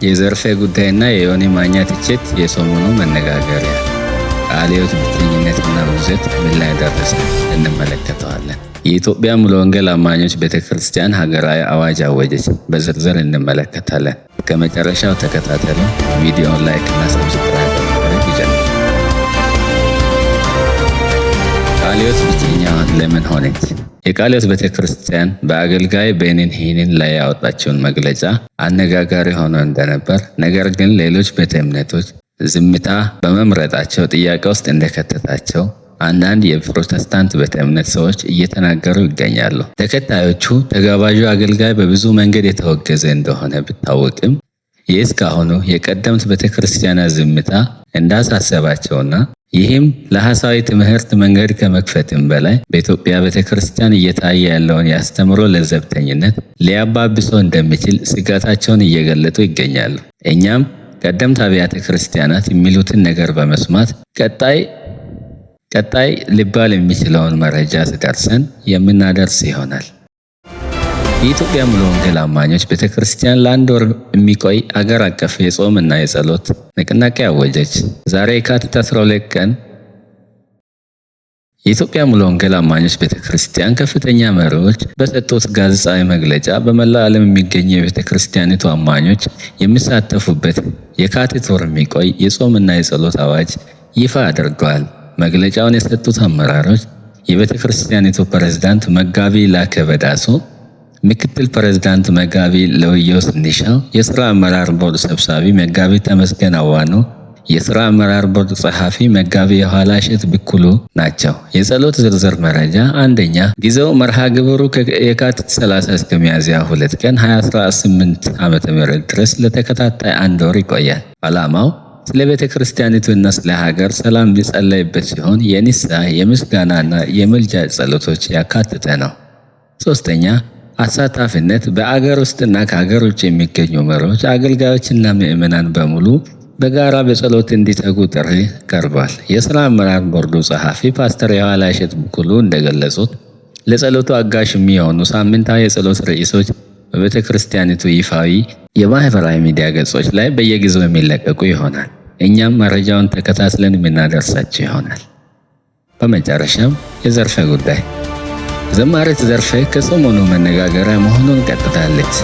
የዘርፌ ጉዳይና የዮኒ ማኛ ትችት የሰሞኑ መነጋገሪያ። ቃለ-ሕይወት ብቸኝነትና ውግዘት ምን ላይ ደረሰ? እንመለከተዋለን። የኢትዮጵያ ሙሉ ወንጌል አማኞች ቤተክርስቲያን ሀገራዊ አዋጅ አወጀች። በዝርዝር እንመለከታለን። ከመጨረሻው ተከታተሉ። ቪዲዮውን ላይክ እና ሰብስክራይብ በማድረግ ይጀምሩ። ቃለ-ሕይወት ብቸኛ ለምን ሆነች? የቃለ-ሕይወት ቤተክርስቲያን በአገልጋይ ቤኒን ሂኒን ላይ ያወጣችውን መግለጫ አነጋጋሪ ሆኖ እንደነበር፣ ነገር ግን ሌሎች ቤተ እምነቶች ዝምታ በመምረጣቸው ጥያቄ ውስጥ እንደከተታቸው አንዳንድ የፕሮቴስታንት ቤተ እምነት ሰዎች እየተናገሩ ይገኛሉ። ተከታዮቹ ተጋባዡ አገልጋይ በብዙ መንገድ የተወገዘ እንደሆነ ቢታወቅም የእስካሁኑ የቀደምት ቤተክርስቲያናት ዝምታ እንዳሳሰባቸውና ይህም ለሐሳዊ ትምህርት መንገድ ከመክፈትም በላይ በኢትዮጵያ ቤተክርስቲያን እየታየ ያለውን የአስተምሮ ለዘብተኝነት ሊያባብሰው እንደሚችል ስጋታቸውን እየገለጡ ይገኛሉ። እኛም ቀደምት አብያተ ክርስቲያናት የሚሉትን ነገር በመስማት ቀጣይ ሊባል የሚችለውን መረጃ ሲደርሰን የምናደርስ ይሆናል። የኢትዮጵያ ሙሉ ወንጌል አማኞች ቤተክርስቲያን ለአንድ ወር የሚቆይ አገር አቀፍ የጾም እና የጸሎት ንቅናቄ አወጀች። ዛሬ የካቲት 12 ቀን የኢትዮጵያ ሙሉ ወንጌል አማኞች ቤተክርስቲያን ከፍተኛ መሪዎች በሰጡት ጋዜጣዊ መግለጫ በመላው ዓለም የሚገኙ የቤተክርስቲያኒቱ አማኞች የሚሳተፉበት የካቲት ወር የሚቆይ የጾም እና የጸሎት አዋጅ ይፋ አድርገዋል። መግለጫውን የሰጡት አመራሮች የቤተክርስቲያኒቱ ፕሬዝዳንት መጋቢ ላከ በዳሶ፣ ምክትል ፕሬዝዳንት መጋቢ ለውየው ስንሻው፣ የሥራ አመራር ቦርድ ሰብሳቢ መጋቢ ተመስገን አዋኖ፣ የሥራ አመራር ቦርድ ጸሐፊ መጋቢ የኋላሸት ብኩሉ ናቸው። የጸሎት ዝርዝር መረጃ፣ አንደኛ ጊዜው መርሃ ግብሩ የካቲት 30 እስከ ሚያዝያ 2 ቀን 2018 ዓ.ም ድረስ ለተከታታይ አንድ ወር ይቆያል። ዓላማው ስለ ቤተ ክርስቲያኒቱና ስለ ሀገር ሰላም ሊጸለይበት ሲሆን የንስሐ የምስጋናና የምልጃ ጸሎቶች ያካተተ ነው። ሶስተኛ አሳታፊነት፣ በአገር ውስጥና ከሀገር ውጭ የሚገኙ መሪዎች፣ አገልጋዮችና ምዕመናን በሙሉ በጋራ በጸሎት እንዲተጉ ጥሪ ቀርቧል። የሥራ አመራር ቦርዱ ጸሐፊ ፓስተር የኋላሸት ብኩሉ እንደገለጹት ለጸሎቱ አጋዥ የሚሆኑ ሳምንታዊ የጸሎት ርዕሶች በቤተ ክርስቲያኒቱ ይፋዊ የማህበራዊ ሚዲያ ገጾች ላይ በየጊዜው የሚለቀቁ ይሆናል። እኛም መረጃውን ተከታትለን የምናደርሳቸው ይሆናል። በመጨረሻም የዘርፌ ጉዳይ። ዘማሪት ዘርፌ ከሰሞኑ መነጋገሪያ መሆኑን ቀጥላለች።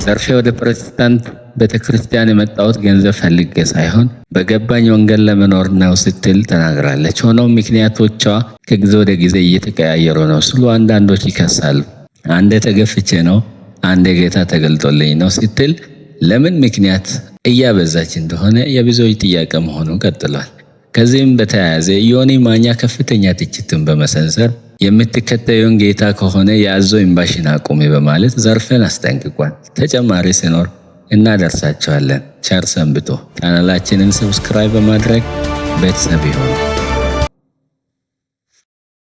ዘርፌ ወደ ፕሮቴስታንት ቤተክርስቲያን የመጣሁት ገንዘብ ፈልጌ ሳይሆን በገባኝ ወንጌል ለመኖር ነው ስትል ተናግራለች። ሆኖም ምክንያቶቿ ከጊዜ ወደ ጊዜ እየተቀያየሩ ነው ሲሉ አንዳንዶች ይከሳሉ። አንዴ ተገፍቼ ነው፣ አንዴ ጌታ ተገልጦልኝ ነው ስትል ለምን ምክንያት እያበዛች እንደሆነ የብዙዎች ጥያቄ መሆኑ ቀጥሏል። ከዚህም በተያያዘ ዮኒ ማኛ ከፍተኛ ትችትን በመሰንዘር የምትከተዩን ጌታ ከሆነ የአዞ እምባሽን አቁሚ በማለት ዘርፌን አስጠንቅቋል። ተጨማሪ ሲኖር እናደርሳቸዋለን። ቸር ሰንብቱ። ቻናላችንን ሰብስክራይብ በማድረግ ቤተሰብ ይሁኑ።